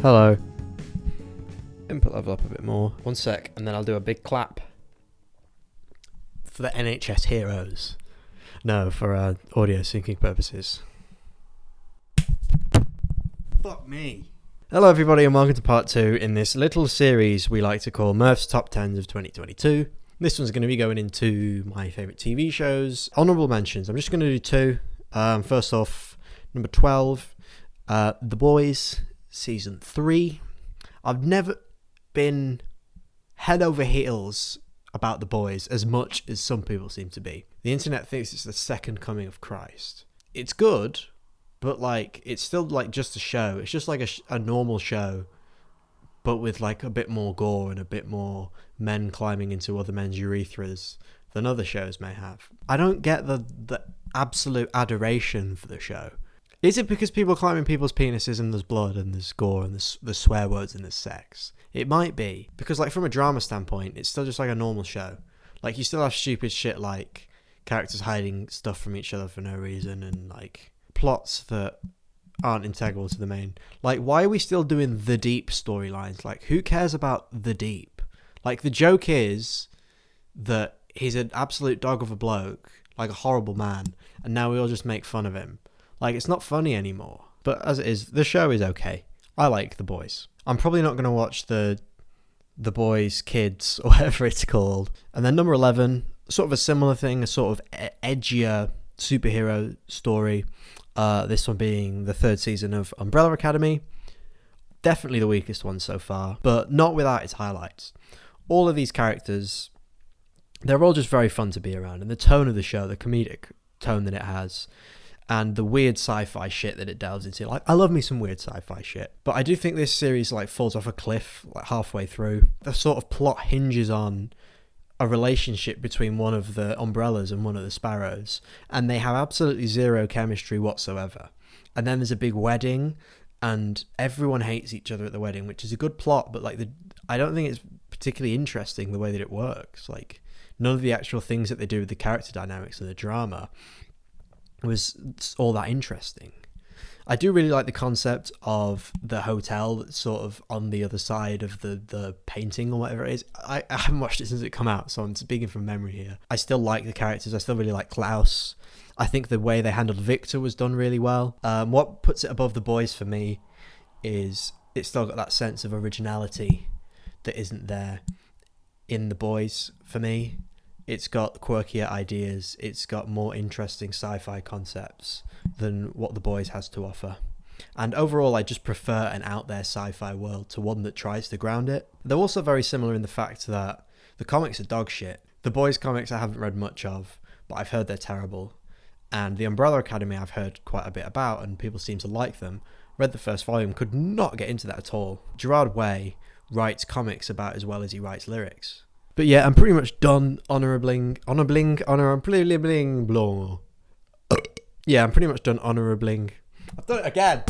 Hello. Input level up a bit more. 1 sec, and then I'll do a big clap for the NHS heroes. No, for audio syncing purposes. Fuck me. Hello everybody and welcome to part 2 in this little series we like to call Murph's Top 10s of 2022. This one's going to be going into my favourite TV shows. Honourable mentions. I'm just going to do 2. First off, number 12, The Boys, Season 3. I've never been head over heels about The Boys as much as some people seem to be. The internet thinks it's the second coming of Christ. It's good, but it's still just a show. It's just like a normal show, but with a bit more gore and a bit more men climbing into other men's urethras than other shows may have. I don't get the absolute adoration for the show. Is it because people climb in people's penises and there's blood and there's gore and there's swear words and there's sex? It might be. Because from a drama standpoint, it's still just like a normal show. You still have stupid shit like characters hiding stuff from each other for no reason and plots that aren't integral to the main. Why are we still doing the deep storylines? Who cares about the deep? The joke is that he's an absolute dog of a bloke, a horrible man, and now we all just make fun of him. It's not funny anymore. But as it is, the show is okay. I like The Boys. I'm probably not going to watch the Boys Kids or whatever it's called. And then number 11, sort of a similar thing, a sort of edgier superhero story. This one being the 3rd season of Umbrella Academy. Definitely the weakest one so far, but not without its highlights. All of these characters, they're all just very fun to be around. And the tone of the show, the comedic tone that it has, and the weird sci-fi shit that it delves into. I love me some weird sci-fi shit. But I do think this series falls off a cliff halfway through. The sort of plot hinges on a relationship between one of the Umbrellas and one of the Sparrows. And they have absolutely zero chemistry whatsoever. And then there's a big wedding and everyone hates each other at the wedding, which is a good plot. But I don't think it's particularly interesting the way that it works. None of the actual things that they do with the character dynamics and the drama was all that interesting. I do really like the concept of the hotel that's sort of on the other side of the painting or whatever it is. I haven't watched it since it come out, so I'm speaking from memory here. I still like the characters. I still really like Klaus. I think the way they handled Victor was done really well. What puts it above The Boys for me is it's still got that sense of originality that isn't there in The Boys for me. It's got quirkier ideas. It's got more interesting sci-fi concepts than what The Boys has to offer. And overall, I just prefer an out there sci-fi world to one that tries to ground it. They're also very similar in the fact that the comics are dog shit. The Boys comics I haven't read much of, but I've heard they're terrible. And the Umbrella Academy I've heard quite a bit about, and people seem to like them. Read the first volume, could not get into that at all. Gerard Way writes comics about as well as he writes lyrics. But yeah, I'm pretty much done honourabling. Yeah, I'm pretty much done honourabling. I've done it again.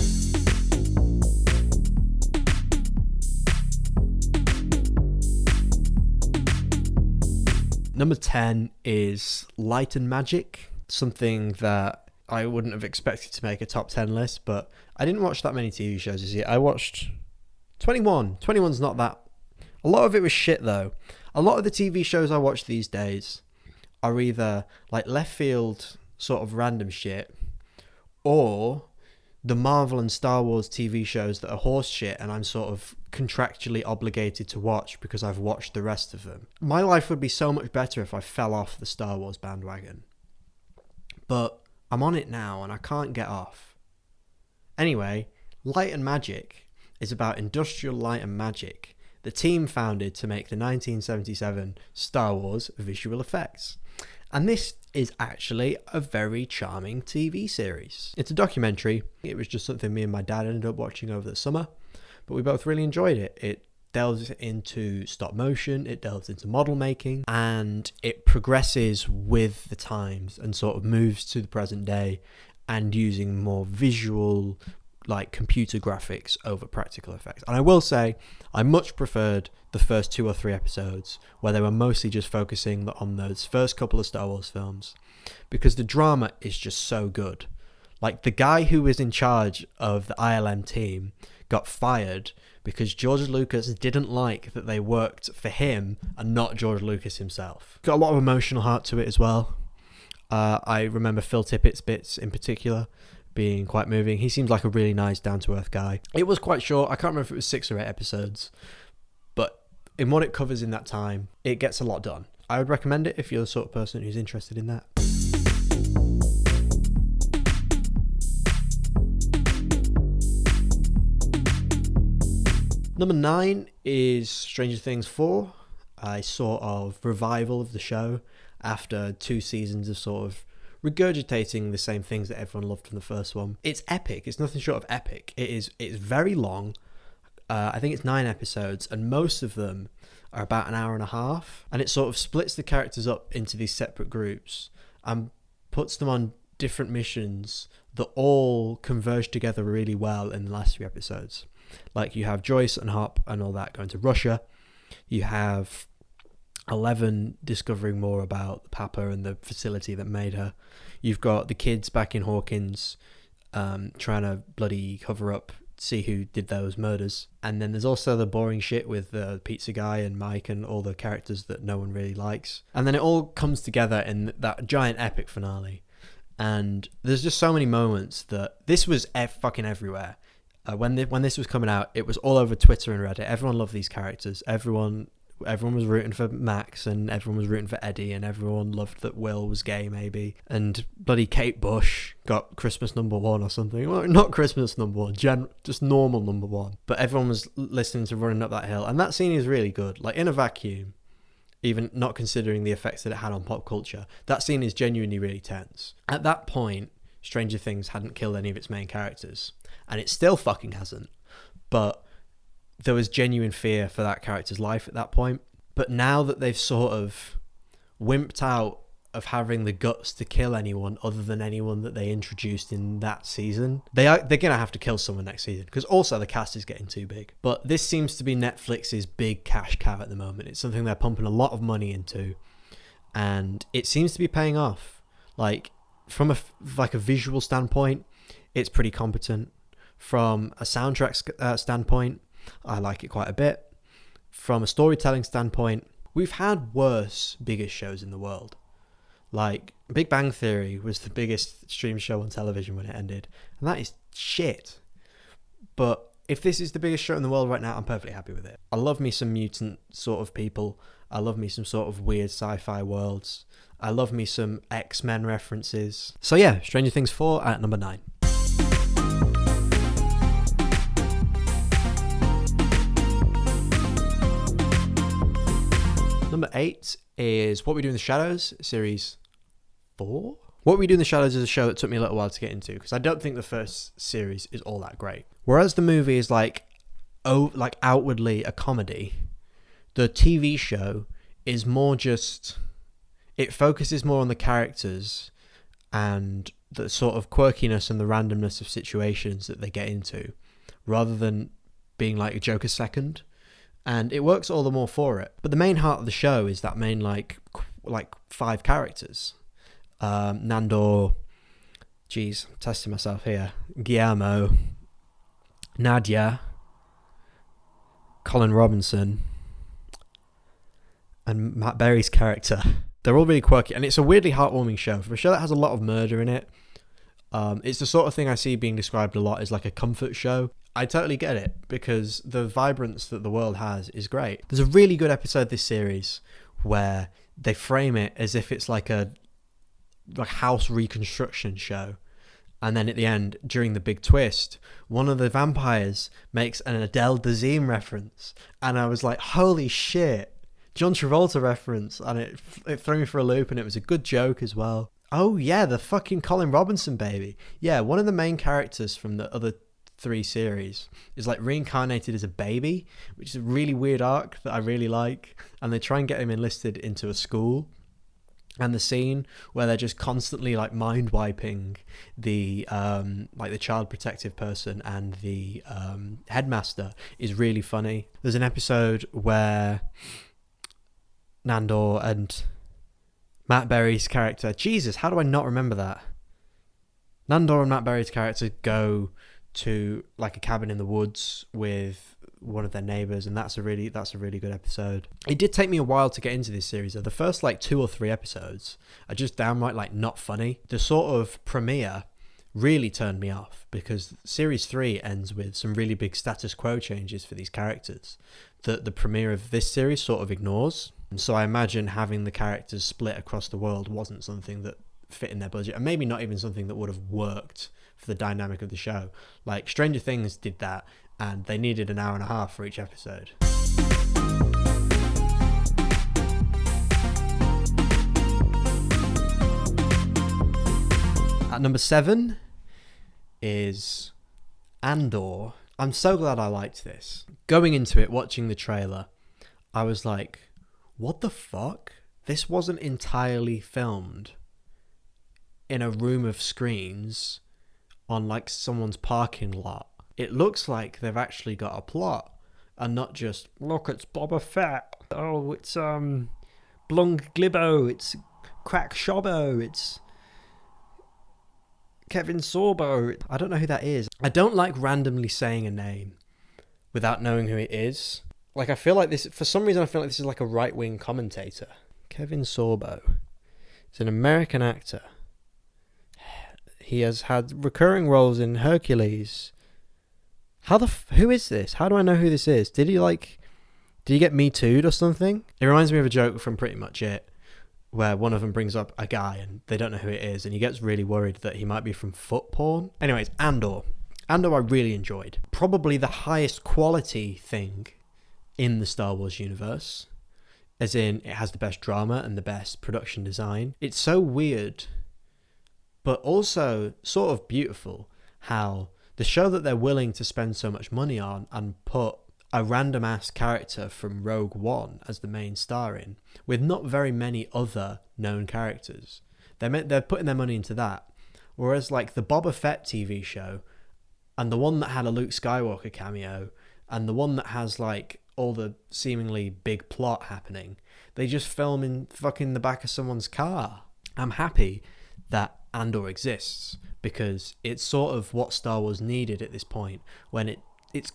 Number 10 is Light and Magic. Something that I wouldn't have expected to make a top 10 list, but I didn't watch that many TV shows this year. I watched 21. 21's not that. A lot of it was shit though. A lot of the TV shows I watch these days are either left field sort of random shit or the Marvel and Star Wars TV shows that are horse shit and I'm sort of contractually obligated to watch because I've watched the rest of them. My life would be so much better if I fell off the Star Wars bandwagon. But I'm on it now and I can't get off. Anyway, Light and Magic is about industrial light and magic. The team founded to make the 1977 Star Wars visual effects. And this is actually a very charming TV series. It's a documentary. It was just something me and my dad ended up watching over the summer, but we both really enjoyed it. It delves into stop motion, it delves into model making, and it progresses with the times and sort of moves to the present day and using more visual computer graphics over practical effects. And I will say I much preferred the first 2 or 3 episodes where they were mostly just focusing on those first couple of Star Wars films, because the drama is just so good. The guy who was in charge of the ILM team got fired because George Lucas didn't like that they worked for him and not George Lucas himself. Got a lot of emotional heart to it as well. I remember Phil Tippett's bits in particular being quite moving. He seems like a really nice, down-to-earth guy. It was quite short. I can't remember if it was 6 or 8 episodes, but in what it covers in that time, it gets a lot done. I would recommend it if you're the sort of person who's interested in that. Number 9 is Stranger Things 4, a sort of revival of the show after 2 seasons of sort of regurgitating the same things that everyone loved from the first one. It's epic. It's nothing short of epic. It's very long. I think it's 9 episodes, and most of them are about an hour and a half. And it sort of splits the characters up into these separate groups and puts them on different missions that all converge together really well in the last few episodes. Like you have Joyce and Hop and all that going to Russia. You have 11 discovering more about the Papa and the facility that made her. You've got the kids back in Hawkins trying to bloody cover up, see who did those murders. And then there's also the boring shit with the pizza guy and Mike and all the characters that no one really likes. And then it all comes together in that giant epic finale. And there's just so many moments that this was fucking everywhere. When this was coming out, it was all over Twitter and Reddit. Everyone loved these characters. Everyone was rooting for Max, and everyone was rooting for Eddie, and everyone loved that Will was gay, maybe. And bloody Kate Bush got Christmas #1 or something. Well, not Christmas #1, just normal #1. But everyone was listening to Running Up That Hill, and that scene is really good. Like, in a vacuum, even not considering the effects that it had on pop culture, that scene is genuinely really tense. At that point, Stranger Things hadn't killed any of its main characters, and it still fucking hasn't. But there was genuine fear for that character's life at that point. But now that they've sort of wimped out of having the guts to kill anyone other than anyone that they introduced in that season, they're gonna have to kill someone next season, because also the cast is getting too big. But this seems to be Netflix's big cash cow at the moment. It's something they're pumping a lot of money into, and it seems to be paying off. Like, from a visual standpoint, it's pretty competent. From a soundtrack standpoint, I like it quite a bit. From a storytelling standpoint, we've had worse, biggest shows in the world. Like, Big Bang Theory was the biggest stream show on television when it ended, and that is shit. But if this is the biggest show in the world right now, I'm perfectly happy with it. I love me some mutant sort of people. I love me some sort of weird sci-fi worlds. I love me some X-Men references. So yeah, Stranger Things 4 at number 9. Number 8 is What We Do in the Shadows, series 4? What We Do in the Shadows is a show that took me a little while to get into, because I don't think the first series is all that great. Whereas the movie is like outwardly a comedy, the TV show is more just, it focuses more on the characters and the sort of quirkiness and the randomness of situations that they get into, rather than being like a Joker second. And it works all the more for it. But the main heart of the show is that main like 5 characters. Nandor, I'm testing myself here. Guillermo, Nadia, Colin Robinson, and Matt Berry's character. They're all really quirky, and it's a weirdly heartwarming show. For a show that has a lot of murder in it, it's the sort of thing I see being described a lot as like a comfort show. I totally get it, because the vibrance that the world has is great. There's a really good episode this series where they frame it as if it's like a house reconstruction show, and then at the end, during the big twist, one of the vampires makes an Adele Dazeem reference, and I was like, holy shit, John Travolta reference, and it threw me for a loop, and it was a good joke as well. Oh yeah, the fucking Colin Robinson baby. Yeah, one of the main characters from the other 3 series is like reincarnated as a baby, which is a really weird arc that I really like, and they try and get him enlisted into a school, and the scene where they're just constantly like mind wiping the the child protective person and the headmaster is really funny. There's an episode where Nandor and Matt Berry's character, Jesus, how do I not remember that? Nandor and Matt Berry's character go to like a cabin in the woods with one of their neighbors, and that's a really good episode. It did take me a while to get into this series though. The first like 2 or 3 episodes are just downright like not funny. The sort of premiere really turned me off because series 3 ends with some really big status quo changes for these characters that the premiere of this series sort of ignores. And so I imagine having the characters split across the world wasn't something that fit in their budget, and maybe not even something that would have worked for the dynamic of the show. Like Stranger Things did that, and they needed an hour and a half for each episode. At number 7 is Andor. I'm so glad I liked this. Going into it, watching the trailer, I was like, what the fuck? This wasn't entirely filmed in a room of screens on like someone's parking lot. It looks like they've actually got a plot and not just, look, it's Boba Fett. Oh, it's Blung Glibbo. It's Crack Shobbo. It's Kevin Sorbo. I don't know who that is. I don't like randomly saying a name without knowing who it is. Like, I feel like this, for some reason, I feel like this is like a right-wing commentator. Kevin Sorbo. He's an American actor. He has had recurring roles in Hercules. Who is this? How do I know who this is? Did he get Me Too'd or something? It reminds me of a joke from Pretty Much It, where one of them brings up a guy and they don't know who it is, and he gets really worried that he might be from foot porn. Anyways, Andor I really enjoyed. Probably the highest quality thing in the Star Wars universe, as in it has the best drama and the best production design. It's so weird, but also sort of beautiful how the show that they're willing to spend so much money on and put a random ass character from Rogue One as the main star in, with not very many other known characters. They're putting their money into that. Whereas like the Boba Fett TV show, and the one that had a Luke Skywalker cameo, and the one that has like all the seemingly big plot happening, they just film in fucking the back of someone's car. I'm happy that Andor exists, because it's sort of what Star Wars needed at this point, when it's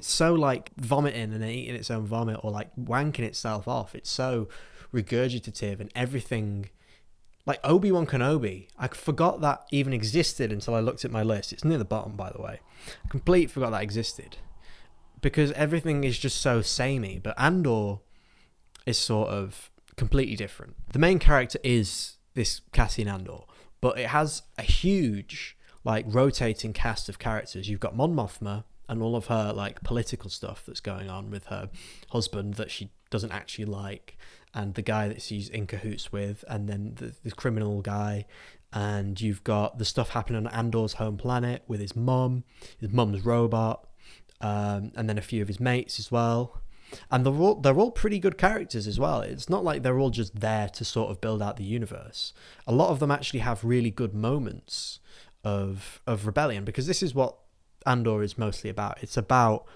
so like vomiting and eating its own vomit, or like wanking itself off. It's so regurgitative and everything. Like Obi-Wan Kenobi, I forgot that even existed until I looked at my list. It's near the bottom, by the way. I completely forgot that existed, because everything is just so samey. But Andor is sort of completely different. The main character is this Cassian Andor, but it has a huge like rotating cast of characters. You've got Mon Mothma and all of her like political stuff that's going on with her husband that she doesn't actually like, and the guy that she's in cahoots with, and then the criminal guy. And you've got the stuff happening on Andor's home planet with his mum's robot, and then a few of his mates as well. And they're all pretty good characters as well. It's not like they're all just there to sort of build out the universe. A lot of them actually have really good moments of rebellion, because this is what Andor is mostly about. It's about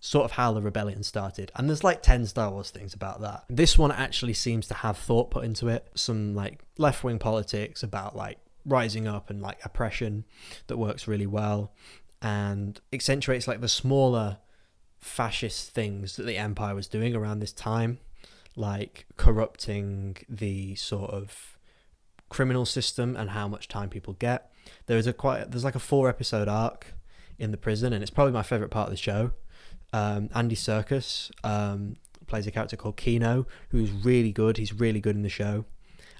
sort of how the rebellion started, and there's like 10 Star Wars things about that. This one actually seems to have thought put into it, some like left-wing politics about like rising up and like oppression that works really well, and accentuates like the smaller fascist things that the Empire was doing around this time, like corrupting the sort of criminal system and how much time people get. There's like a 4-episode arc in the prison, and it's probably my favorite part of the show. Andy Serkis plays a character called Kino, who's really good. He's really good in the show,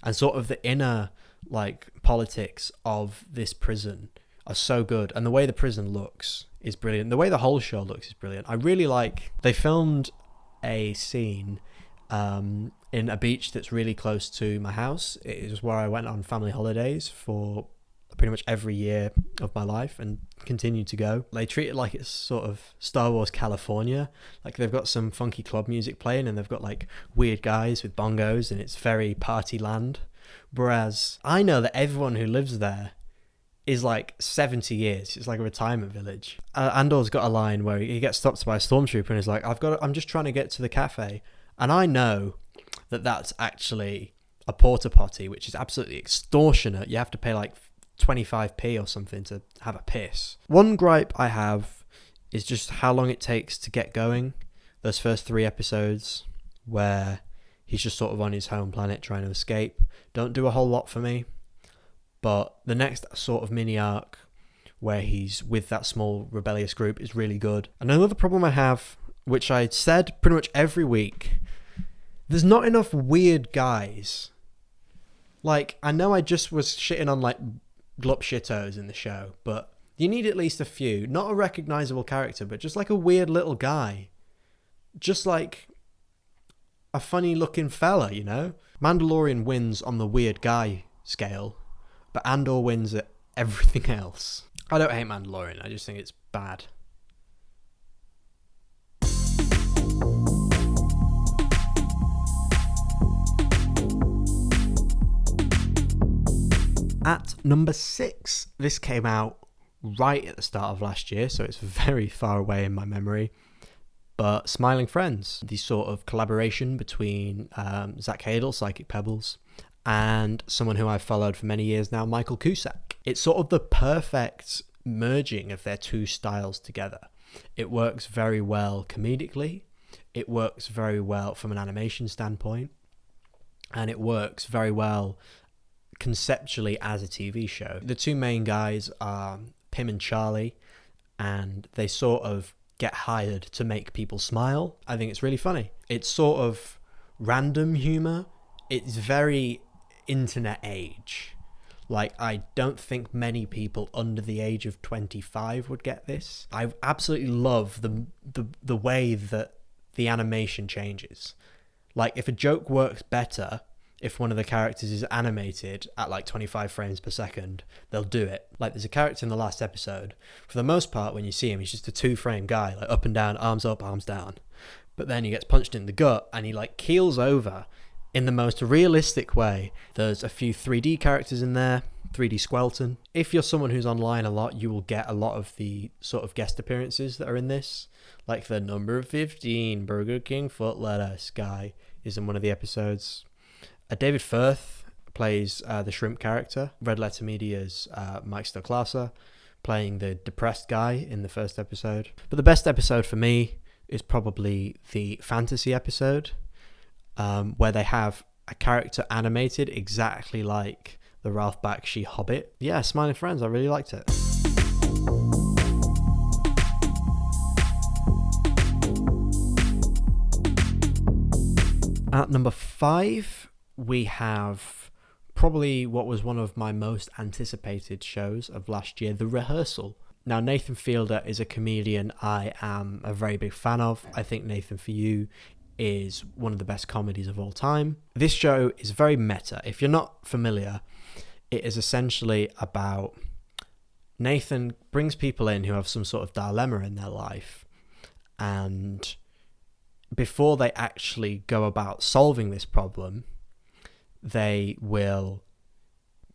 and sort of the inner like politics of this prison are so good, and the way the prison looks is brilliant. The way the whole show looks is brilliant. I really like. They filmed a scene in a beach that's really close to my house. It is where I went on family holidays for pretty much every year of my life and continue to go. They treat it like it's sort of Star Wars California. Like they've got some funky club music playing, and they've got like weird guys with bongos, and it's very party land. Whereas I know that everyone who lives there is like 70 years. It's like a retirement village. Andor's got a line where he gets stopped by a stormtrooper and he's like, I'm just trying to get to the cafe. And I know that that's actually a porta potty, which is absolutely extortionate. You have to pay like 25p or something to have a piss. One gripe I have is just how long it takes to get going. Those first 3 episodes where he's just sort of on his home planet trying to escape don't do a whole lot for me. But the next sort of mini arc where he's with that small rebellious group is really good. And another problem I have, which I said pretty much every week, there's not enough weird guys. Like, I know I just was shitting on like Glup Shittos in the show, but you need at least a few. Not a recognisable character, but just like a weird little guy. Just like a funny looking fella, you know? Mandalorian wins on the weird guy scale, but Andor wins at everything else. I don't hate Mandalorian, I just think it's bad. At number 6, this came out right at the start of last year, so it's very far away in my memory. But Smiling Friends, the sort of collaboration between Zach Hadel, Psychic Pebbles, and someone who I've followed for many years now, Michael Cusack. It's sort of the perfect merging of their two styles together. It works very well comedically, it works very well from an animation standpoint, and it works very well conceptually as a TV show. The two main guys are Pim and Charlie, and they sort of get hired to make people smile. I think it's really funny. It's sort of random humor. It's very internet age. Like, I don't think many people under the age of 25 would get this. I absolutely love the way that the animation changes. Like, if a joke works better if one of the characters is animated at like 25 frames per second, they'll do it. Like, there's a character in the last episode, for the most part when you see him, he's just a 2-frame guy, like up and down, arms up, arms down. But then he gets punched in the gut and he like keels over in the most realistic way. There's a few 3D characters in there, 3D Squelton. If you're someone who's online a lot, you will get a lot of the sort of guest appearances that are in this. Like the number 15 Burger King foot lettuce guy is in one of the episodes. David Firth plays the shrimp character. Red Letter Media's Mike Stoklasser playing the depressed guy in the first episode. But the best episode for me is probably the fantasy episode, where they have a character animated exactly like the Ralph Bakshi Hobbit. Yeah, Smiling Friends, I really liked it. At number 5, we have probably what was one of my most anticipated shows of last year, The Rehearsal. Now, Nathan Fielder is a comedian I am a very big fan of. I think Nathan For You is one of the best comedies of all time. This show is very meta. If you're not familiar, it is essentially about Nathan brings people in who have some sort of dilemma in their life, and before they actually go about solving this problem, they will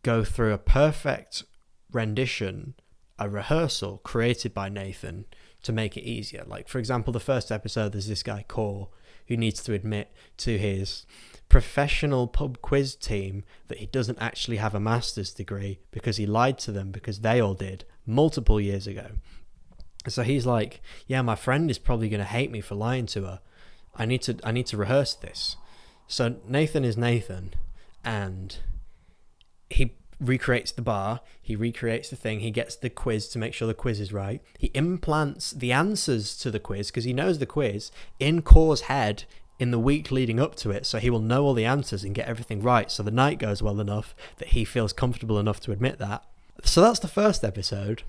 go through a perfect rendition, a rehearsal created by Nathan to make it easier. Like, for example, the first episode, there's this guy, Core, who needs to admit to his professional pub quiz team that he doesn't actually have a master's degree because he lied to them because they all did multiple years ago. So he's like, yeah, my friend is probably going to hate me for lying to her. I need to rehearse this. So Nathan is Nathan, and he recreates the bar, he recreates the thing, he gets the quiz to make sure the quiz is right. He implants the answers to the quiz, because he knows the quiz, in Core's head in the week leading up to it, so he will know all the answers and get everything right, so the night goes well enough that he feels comfortable enough to admit that. So that's the first episode,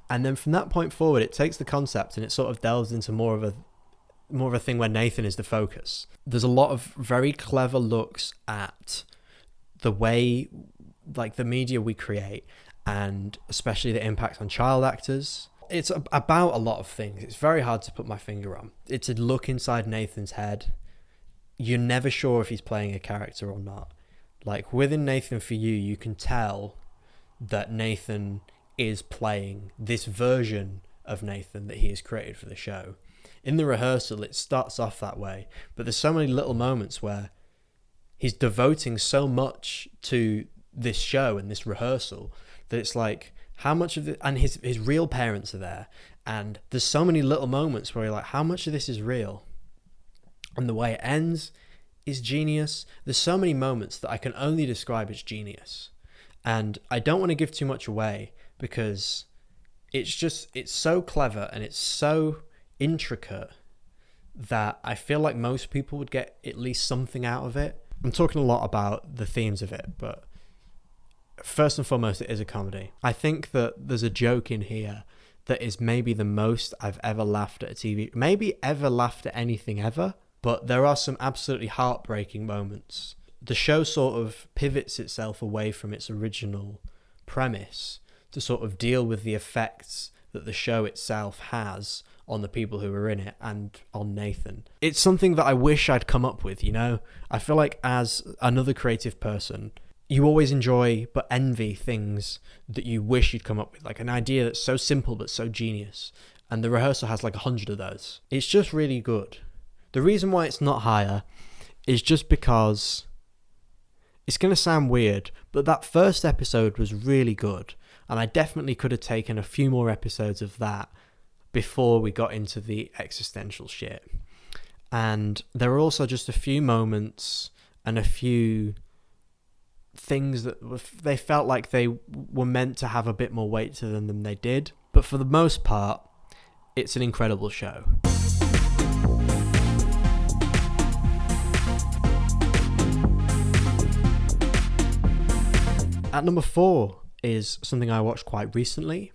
and then from that point forward, it takes the concept and it sort of delves into more of a thing where Nathan is the focus. There's a lot of very clever looks at the way, like, the media we create, and especially the impact on child actors. It's about a lot of things. It's very hard to put my finger on. It's a look inside Nathan's head. You're never sure if he's playing a character or not. Like, within Nathan For You, you can tell that Nathan is playing this version of Nathan that he has created for the show. In The Rehearsal, it starts off that way, but there's so many little moments where he's devoting so much to this show and this rehearsal that it's like, how much of it, and his real parents are there, and there's so many little moments where you're like, how much of this is real? And the way it ends is genius. There's so many moments that I can only describe as genius. And I don't want to give too much away because it's so clever and it's so intricate that I feel like most people would get at least something out of it. I'm talking a lot about the themes of it, but first and foremost, it is a comedy. I think that there's a joke in here that is maybe the most I've ever laughed at a TV, maybe ever laughed at anything ever, but there are some absolutely heartbreaking moments. The show sort of pivots itself away from its original premise to sort of deal with the effects that the show itself has on the people who are in it and on Nathan. It's something that I wish I'd come up with, you know? I feel like as another creative person, you always enjoy but envy things that you wish you'd come up with, like an idea that's so simple but so genius. And The Rehearsal has like 100 of those. It's just really good. The reason why it's not higher is just because it's going to sound weird, but that first episode was really good. And I definitely could have taken a few more episodes of that before we got into the existential shit. And there were also just a few moments and a few things that they felt like they were meant to have a bit more weight to them than they did. But for the most part, it's an incredible show. At number 4 is something I watched quite recently,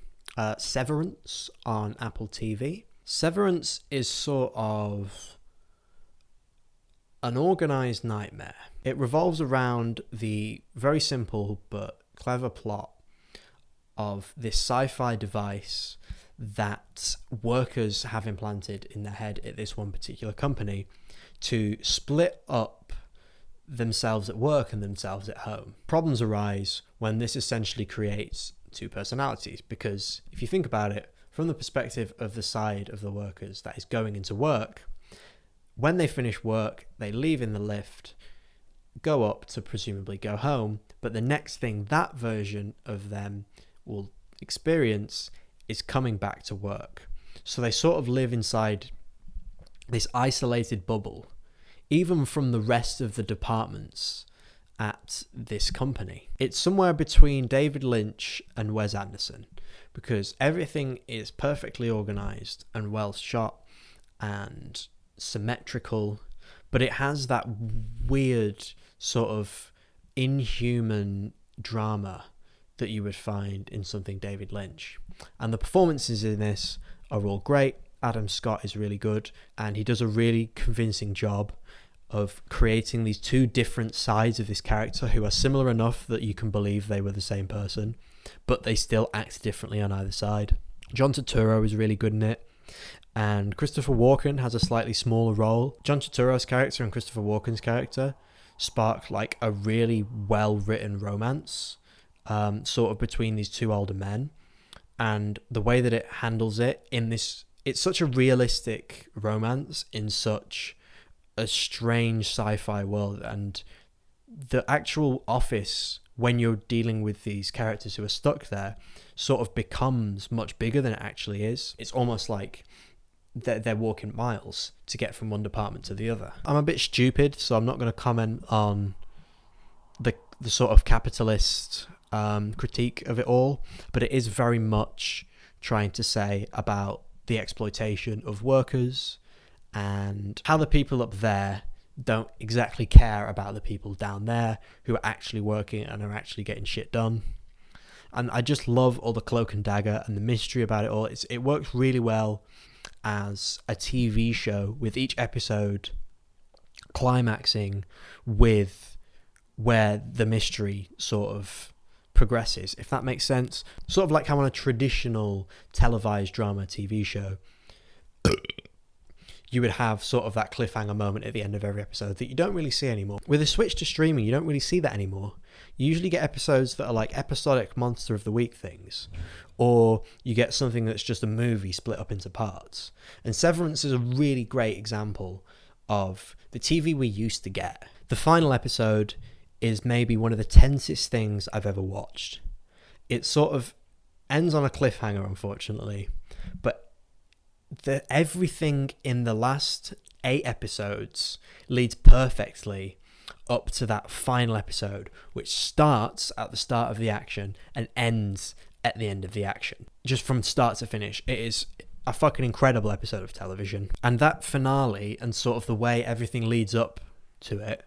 Severance on Apple TV. Severance is sort of an organised nightmare. It revolves around the very simple but clever plot of this sci-fi device that workers have implanted in their head at this one particular company to split up themselves at work and themselves at home. Problems arise when this essentially creates two personalities, because if you think about it from the perspective of the side of the workers that is going into work, when they finish work, they leave in the lift, go up to presumably go home, but the next thing that version of them will experience is coming back to work. So they sort of live inside this isolated bubble, even from the rest of the departments at this company. It's somewhere between David Lynch and Wes Anderson, because everything is perfectly organised and well shot and symmetrical, but it has that weird sort of inhuman drama that you would find in something David Lynch. And the performances in this are all great. Adam Scott is really good, and he does a really convincing job of creating these two different sides of this character who are similar enough that you can believe they were the same person, but they still act differently on either side. John Turturro is really good in it, and Christopher Walken has a slightly smaller role. John Turturro's character and Christopher Walken's character spark like a really well-written romance, sort of between these two older men, and the way that it handles it in this, it's such a realistic romance in such a strange sci-fi world, and the actual office, when you're dealing with these characters who are stuck there, sort of becomes much bigger than it actually is. It's almost like they're walking miles to get from one department to the other. I'm a bit stupid, so I'm not going to comment on the sort of capitalist critique of it all, but it is very much trying to say about the exploitation of workers and how the people up there don't exactly care about the people down there who are actually working and are actually getting shit done. And I just love all the cloak and dagger and the mystery about it all. It works really well as a TV show, with each episode climaxing with where the mystery sort of progresses, if that makes sense. Sort of like how on a traditional televised drama TV show you would have sort of that cliffhanger moment at the end of every episode that you don't really see anymore. With a switch to streaming, you don't really see that anymore. You usually get episodes that are like episodic Monster of the Week things, or you get something that's just a movie split up into parts. And Severance is a really great example of the TV we used to get. The final episode is maybe one of the tensest things I've ever watched. it sort of ends on a cliffhanger, unfortunately, but everything in the last 8 episodes leads perfectly up to that final episode, which starts at the start of the action and ends at the end of the action. Just from start to finish, it is a fucking incredible episode of television. And that finale and sort of the way everything leads up to it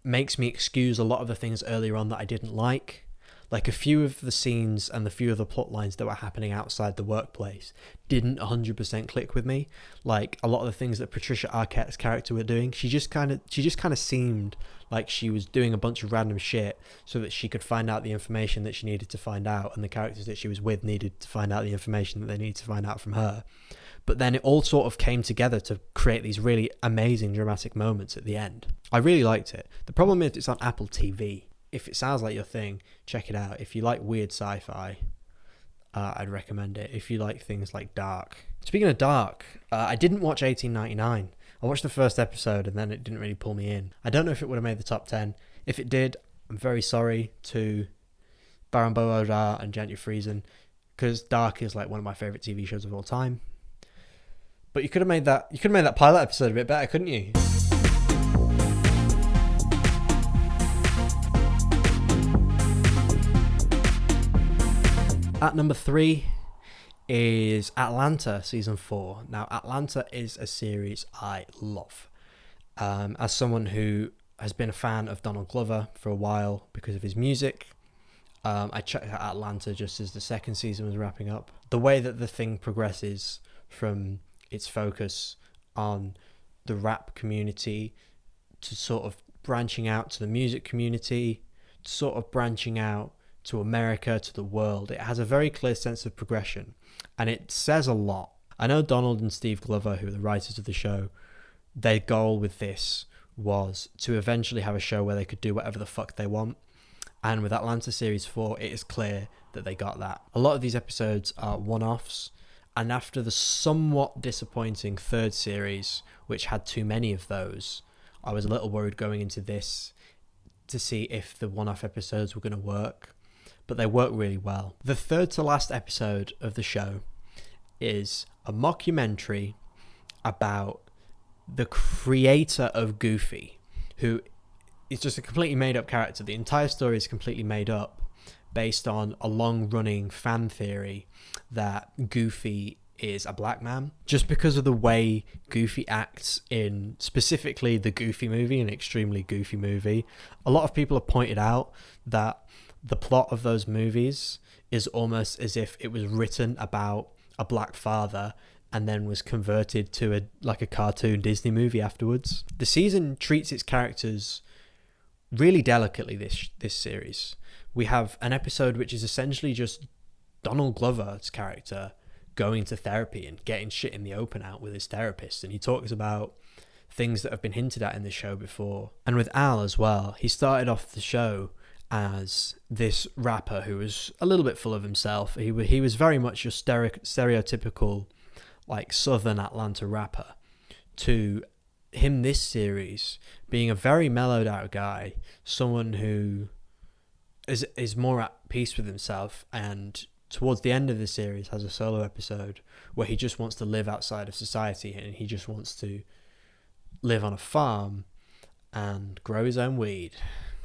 makes me excuse a lot of the things earlier on that I didn't like. Like a few of the scenes and the few of the plot lines that were happening outside the workplace didn't 100% click with me. Like a lot of the things that Patricia Arquette's character were doing, she just kind of seemed like she was doing a bunch of random shit so that she could find out the information that she needed to find out, and the characters that she was with needed to find out the information that they needed to find out from her. But then it all sort of came together to create these really amazing dramatic moments at the end. I really liked it. The problem is it's on Apple TV. If it sounds like your thing, check it out. If you like weird sci-fi, I'd recommend it. If you like things like dark. Speaking of dark, I didn't watch 1899. I watched the first episode and then it didn't really pull me in. I don't know if it would have made the top 10. If it did, I'm very sorry to Baron Beauregard and Gentry Friesen, because Dark is like one of my favourite TV shows of all time. But you could have made that pilot episode a bit better, couldn't you? At number 3 is Atlanta season 4. Now, Atlanta is a series I love. As someone who has been a fan of Donald Glover for a while because of his music, I checked out Atlanta just as the second season was wrapping up. The way that the thing progresses from its focus on the rap community to sort of branching out to the music community, to sort of branching out to America, to the world. It has a very clear sense of progression, and it says a lot. I know Donald and Steve Glover, who are the writers of the show, their goal with this was to eventually have a show where they could do whatever the fuck they want. And with Atlanta Series 4, it is clear that they got that. A lot of these episodes are one-offs, and after the somewhat disappointing third series, which had too many of those, I was a little worried going into this to see if the one-off episodes were going to work. But they work really well. The third to last episode of the show is a mockumentary about the creator of Goofy, who is just a completely made up character. The entire story is completely made up based on a long running fan theory that Goofy is a black man. Just because of the way Goofy acts in specifically the Goofy movie, an extremely goofy movie, a lot of people have pointed out that the plot of those movies is almost as if it was written about a black father and then was converted to a cartoon Disney movie afterwards. The season treats its characters really delicately, this series. We have an episode which is essentially just Donald Glover's character going to therapy and getting shit in the open out with his therapist, and he talks about things that have been hinted at in the show before. And with Al as well, he started off the show as this rapper who was a little bit full of himself. He was very much your stereotypical like southern Atlanta rapper, to him this series being a very mellowed out guy, someone who is more at peace with himself, and towards the end of the series has a solo episode where he just wants to live outside of society, and he just wants to live on a farm and grow his own weed.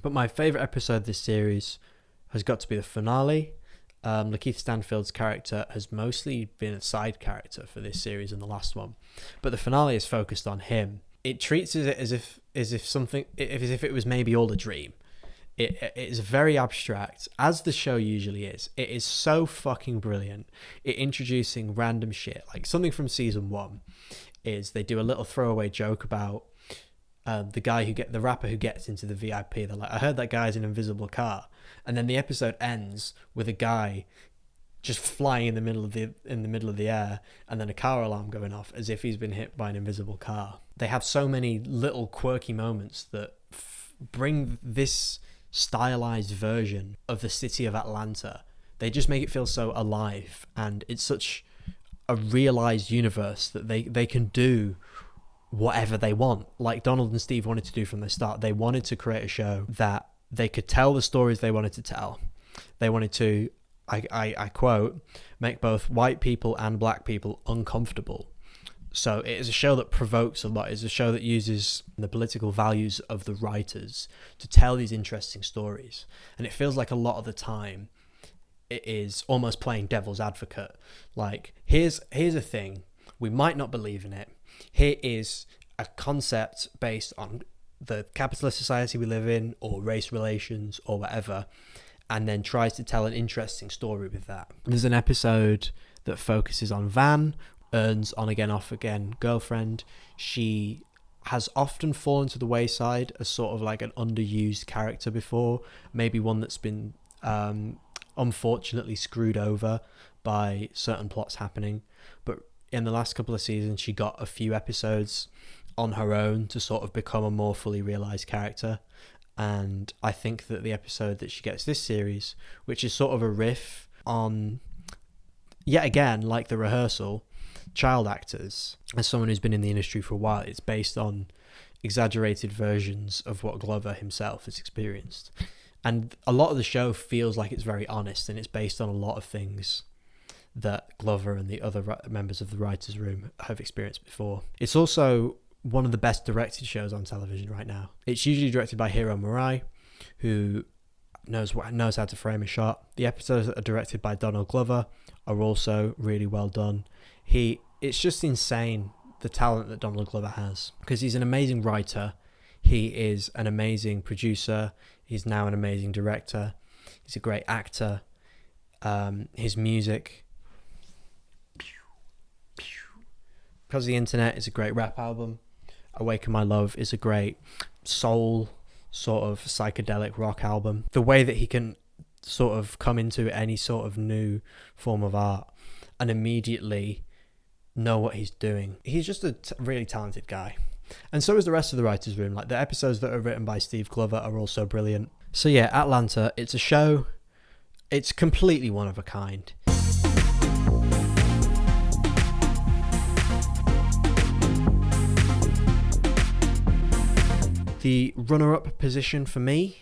But my favourite episode of this series has got to be the finale. Lakeith Stanfield's character has mostly been a side character for this series and the last one, but the finale is focused on him. It treats it as if it was maybe all a dream. It is very abstract, as the show usually is. It is so fucking brilliant. Introducing random shit, like something from season 1 is they do a little throwaway joke about the rapper who gets into the VIP. They're like, I heard that guy's in an invisible car, and then the episode ends with a guy just flying in the middle of the air, and then a car alarm going off as if he's been hit by an invisible car. They have so many little quirky moments that bring this stylized version of the city of Atlanta. They just make it feel so alive, and it's such a realized universe that they can do whatever they want, like Donald and Steve wanted to do from the start. They wanted to create a show that they could tell the stories they wanted to tell. They wanted to I quote, make both white people and black people uncomfortable. So it is a show that provokes a lot. It's a show that uses the political values of the writers to tell these interesting stories. And it feels like a lot of the time it is almost playing devil's advocate. Like, here's a thing. We might not believe in it. Here is a concept based on the capitalist society we live in, or race relations, or whatever, and then tries to tell an interesting story with that. There's an episode that focuses on Van, Ern's on again, off again girlfriend. She has often fallen to the wayside as sort of like an underused character before, maybe one that's been unfortunately screwed over by certain plots happening. But in the last couple of seasons, she got a few episodes on her own to sort of become a more fully realised character. And I think that the episode that she gets this series, which is sort of a riff on, yet again, like The Rehearsal, child actors. As someone who's been in the industry for a while, it's based on exaggerated versions of what Glover himself has experienced. And a lot of the show feels like it's very honest, and it's based on a lot of things that Glover and the other members of the writers' room have experienced before. It's also one of the best directed shows on television right now. It's usually directed by Hiro Murai, who knows how to frame a shot. The episodes that are directed by Donald Glover are also really well done. It's just insane, the talent that Donald Glover has, because he's an amazing writer. He is an amazing producer. He's now an amazing director. He's a great actor. His music, Because of the Internet is a great rap album. Awaken My Love is a great soul sort of psychedelic rock album. The way that he can sort of come into any sort of new form of art and immediately know what he's doing. He's just a really talented guy. And so is the rest of the writers' room. Like, the episodes that are written by Steve Glover are also brilliant. So yeah, Atlanta, it's a show. It's completely one of a kind. The runner-up position for me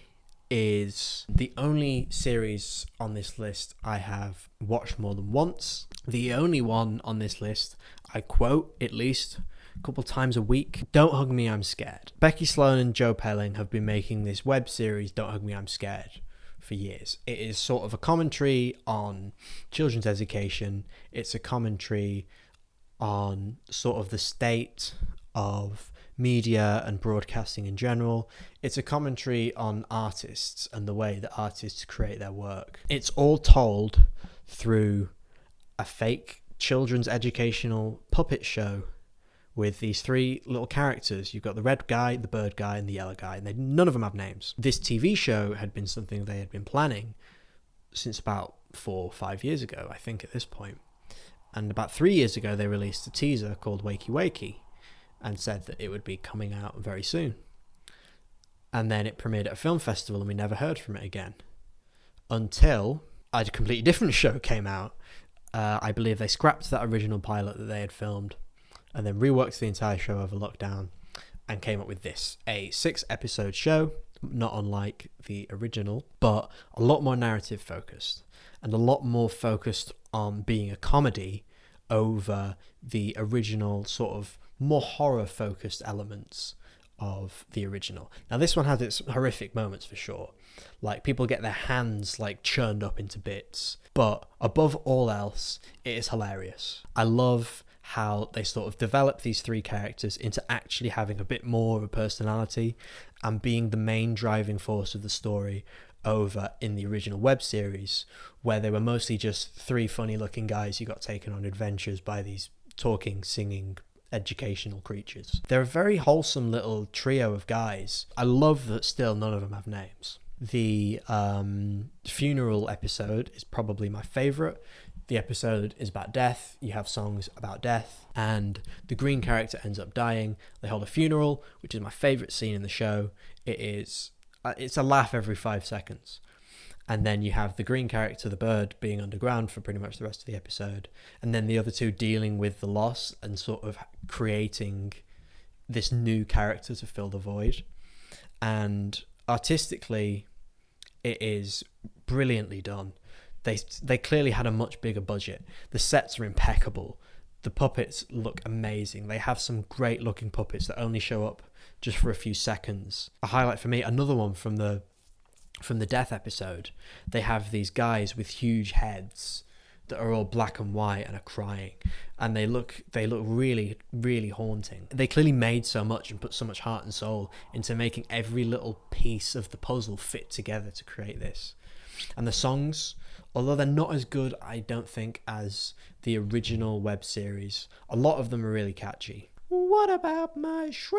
is the only series on this list I have watched more than once. The only one on this list I quote at least a couple times a week. Don't Hug Me, I'm Scared. Becky Sloan and Joe Pelling have been making this web series, Don't Hug Me, I'm Scared, for years. It is sort of a commentary on children's education. It's a commentary on sort of the state of media and broadcasting in general. It's a commentary on artists and the way that artists create their work. It's all told through a fake children's educational puppet show with these three little characters. You've got the red guy, the bird guy, and the yellow guy, and none of them have names. This TV show had been something they had been planning since about 4 or 5 years ago, I think, at this point. And about 3 years ago, they released a teaser called Wakey Wakey and said that it would be coming out very soon. And then it premiered at a film festival and we never heard from it again. Until a completely different show came out. I believe they scrapped that original pilot that they had filmed and then reworked the entire show over lockdown and came up with this. A 6-episode show, not unlike the original, but a lot more narrative focused and a lot more focused on being a comedy over the original sort of more horror-focused elements of the original. Now, this one has its horrific moments for sure. Like, people get their hands, like, churned up into bits. But above all else, it is hilarious. I love how they sort of develop these three characters into actually having a bit more of a personality and being the main driving force of the story over in the original web series, where they were mostly just three funny-looking guys who got taken on adventures by these talking, singing, educational creatures. They're a very wholesome little trio of guys. I love that still none of them have names. The funeral episode is probably my favourite. The episode is about death. You have songs about death, and the green character ends up dying. They hold a funeral, which is my favourite scene in the show. It's a laugh every 5 seconds. And then you have the green character, the bird, being underground for pretty much the rest of the episode. And then the other two dealing with the loss and sort of creating this new character to fill the void. And artistically, it is brilliantly done. They clearly had a much bigger budget. The sets are impeccable. The puppets look amazing. They have some great looking puppets that only show up just for a few seconds. A highlight for me, another one from the death episode, they have these guys with huge heads that are all black and white and are crying, and they look really, really haunting. They clearly made so much and put so much heart and soul into making every little piece of the puzzle fit together to create this. And the songs, although they're not as good, I don't think, as the original web series, a lot of them are really catchy. What about my shredder?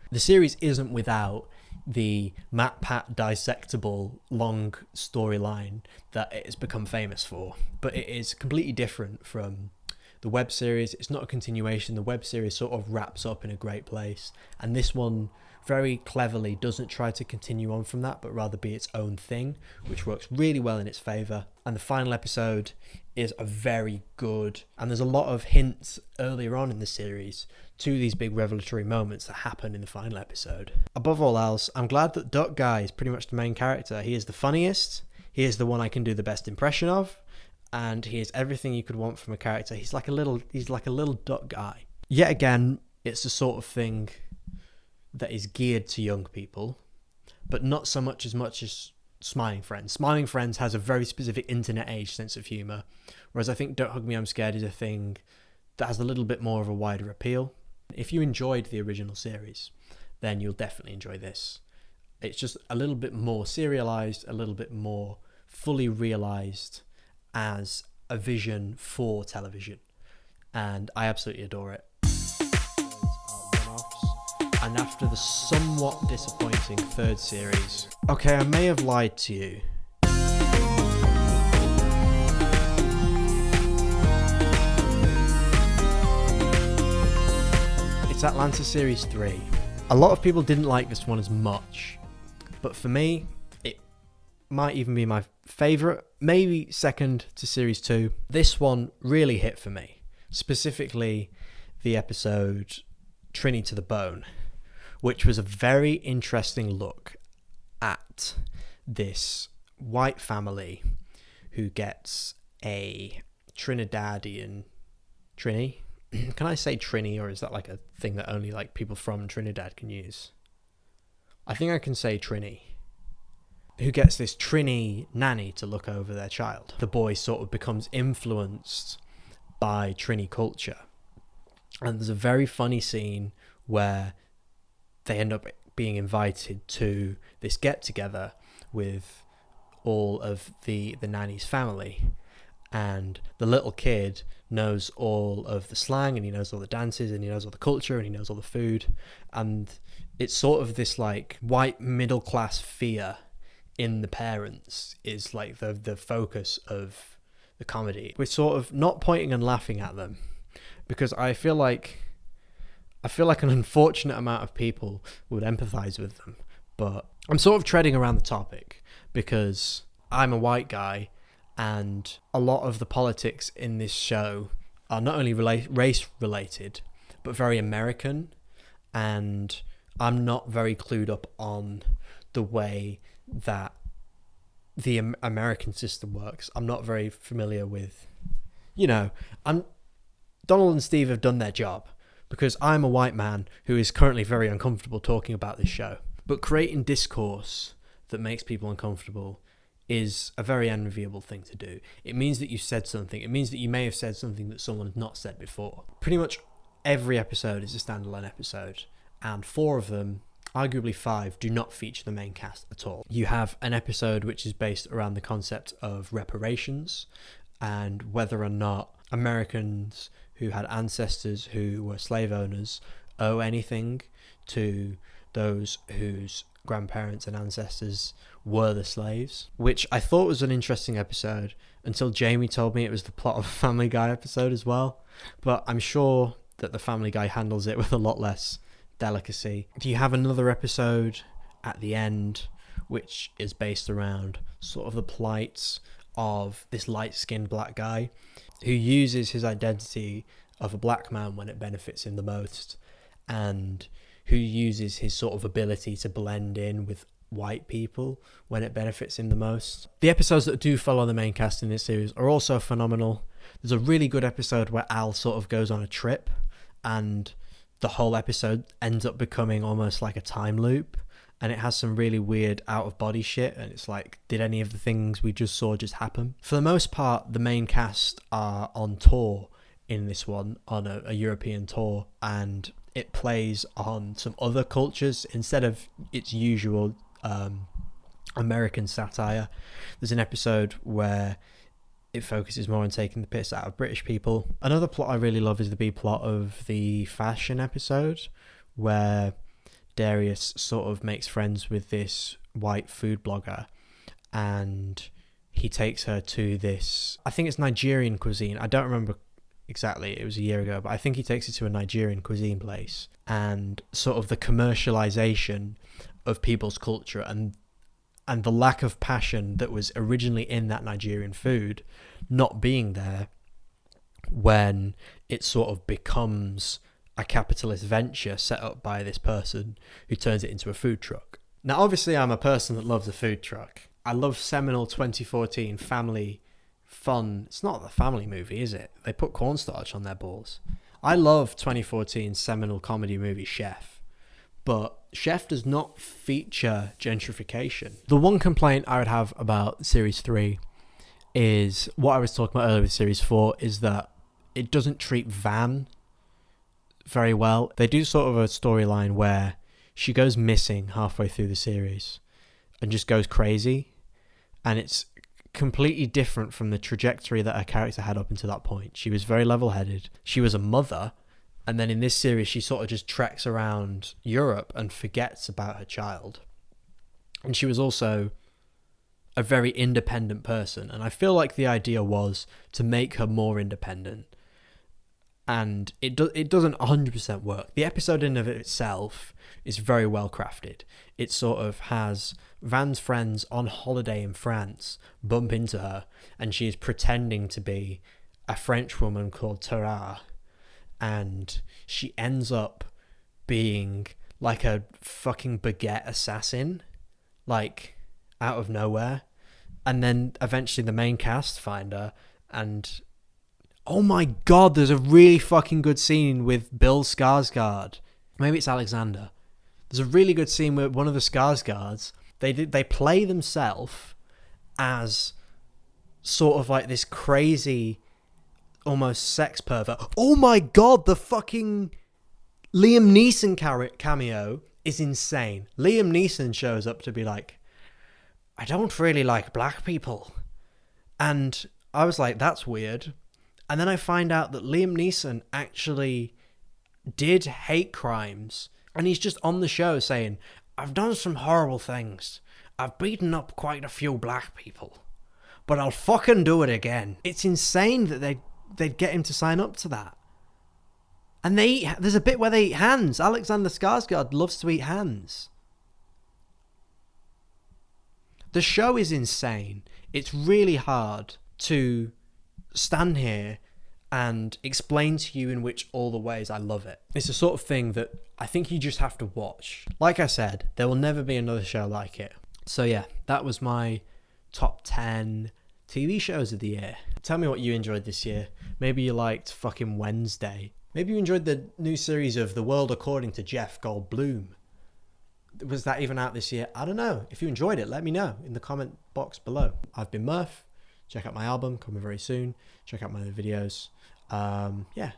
The series isn't without the MatPat dissectable long storyline that it has become famous for, but it is completely different from the web series. It's not a continuation. The web series sort of wraps up in a great place, and this one very cleverly doesn't try to continue on from that, but rather be its own thing, which works really well in its favour. And the final episode is a very good, and there's a lot of hints earlier on in the series to these big revelatory moments that happen in the final episode. Above all else, I'm glad that Duck Guy is pretty much the main character. He is the funniest, he is the one I can do the best impression of, and he is everything you could want from a character. He's like a little duck guy. Yet again, it's the sort of thing that is geared to young people, but not so much as Smiling Friends. Smiling Friends has a very specific internet age sense of humour, whereas I think Don't Hug Me, I'm Scared is a thing that has a little bit more of a wider appeal. If you enjoyed the original series, then you'll definitely enjoy this. It's just a little bit more serialised, a little bit more fully realised as a vision for television, and I absolutely adore it. And after the somewhat disappointing third series, okay, I may have lied to you. It's Atlanta Series 3. A lot of people didn't like this one as much, but for me, it might even be my favourite, maybe second to Series 2. This one really hit for me, specifically the episode Trini to the Bone, which was a very interesting look at this white family who gets a Trinidadian Trini. Can I say Trini, or is that like a thing that only like people from Trinidad can use? I think I can say Trini. Who gets this Trini nanny to look over their child. The boy sort of becomes influenced by Trini culture. And there's a very funny scene where they end up being invited to this get-together with all of the nanny's family. And the little kid knows all of the slang, and he knows all the dances, and he knows all the culture, and he knows all the food. And it's sort of this like white middle class fear in the parents is like the focus of the comedy. We're sort of not pointing and laughing at them, because I feel like an unfortunate amount of people would empathize with them. But I'm sort of treading around the topic because I'm a white guy, and a lot of the politics in this show are not only race related, but very American. And I'm not very clued up on the way that the American system works. I'm not very familiar with, Donald and Steve have done their job, because I'm a white man who is currently very uncomfortable talking about this show. But creating discourse that makes people uncomfortable is a very enviable thing to do. It means that you said something. It means that you may have said something that someone had not said before. Pretty much every episode is a standalone episode, and 4 of them, arguably 5, do not feature the main cast at all. You have an episode which is based around the concept of reparations and whether or not Americans who had ancestors who were slave owners owe anything to those whose grandparents and ancestors were the slaves, which I thought was an interesting episode until Jamie told me it was the plot of a Family Guy episode as well. But I'm sure that the Family Guy handles it with a lot less delicacy. You have another episode at the end which is based around sort of the plight of this light-skinned black guy who uses his identity of a black man when it benefits him the most, and who uses his sort of ability to blend in with white people when it benefits him the most. The episodes that do follow the main cast in this series are also phenomenal. There's a really good episode where Al sort of goes on a trip and the whole episode ends up becoming almost like a time loop, and it has some really weird out-of-body shit, and it's like, did any of the things we just saw just happen? For the most part, the main cast are on tour in this one, on a European tour, and it plays on some other cultures instead of its usual American satire. There's an episode where it focuses more on taking the piss out of British people. Another plot I really love is the B plot of the fashion episode, where Darius sort of makes friends with this white food blogger, and he takes her to this, I think it's Nigerian cuisine. I don't remember exactly, it was a year ago, but I think he takes her to a Nigerian cuisine place, and sort of the commercialization of people's culture and the lack of passion that was originally in that Nigerian food not being there when it sort of becomes a capitalist venture set up by this person who turns it into a food truck. Now, obviously, I'm a person that loves a food truck. I love seminal 2014 family fun. It's not a family movie, is it? They put cornstarch on their balls. I love 2014 seminal comedy movie Chef, but Chef does not feature gentrification. The one complaint I would have about Series 3 is what I was talking about earlier with Series 4, is that it doesn't treat Van very well. They do sort of a storyline where she goes missing halfway through the series and just goes crazy, and it's completely different from the trajectory that her character had up until that point. She was very level-headed. She was a mother, and then in this series she sort of just treks around Europe and forgets about her child. And she was also a very independent person, and I feel like the idea was to make her more independent, and it doesn't 100% work. The episode in of itself is very well crafted. It sort of has Van's friends on holiday in France bump into her, and she is pretending to be a French woman called Tara, and she ends up being like a fucking baguette assassin, like out of nowhere. And then eventually the main cast find her, and oh my god, there's a really fucking good scene with Bill Skarsgård. Maybe it's Alexander. There's a really good scene with one of the Skarsgårds. They play themselves as sort of like this crazy, almost sex pervert. Oh my god, the fucking Liam Neeson cameo is insane. Liam Neeson shows up to be like, I don't really like black people. And I was like, that's weird. And then I find out that Liam Neeson actually did hate crimes. And he's just on the show saying, I've done some horrible things. I've beaten up quite a few black people. But I'll fucking do it again. It's insane that they'd get him to sign up to that. And there's a bit where they eat hands. Alexander Skarsgård loves to eat hands. The show is insane. It's really hard to stand here and explain to you in which all the ways I love it. It's the sort of thing that I think you just have to watch. Like I said, there will never be another show like it. So yeah, that was my top 10 TV shows of the year. Tell me what you enjoyed this year. Maybe you liked fucking Wednesday. Maybe you enjoyed the new series of The World According to Jeff Goldblum. Was that even out this year? I don't know. If you enjoyed it, let me know in the comment box below. I've been Murph. Check out my album coming very soon. Check out my other videos. Yeah,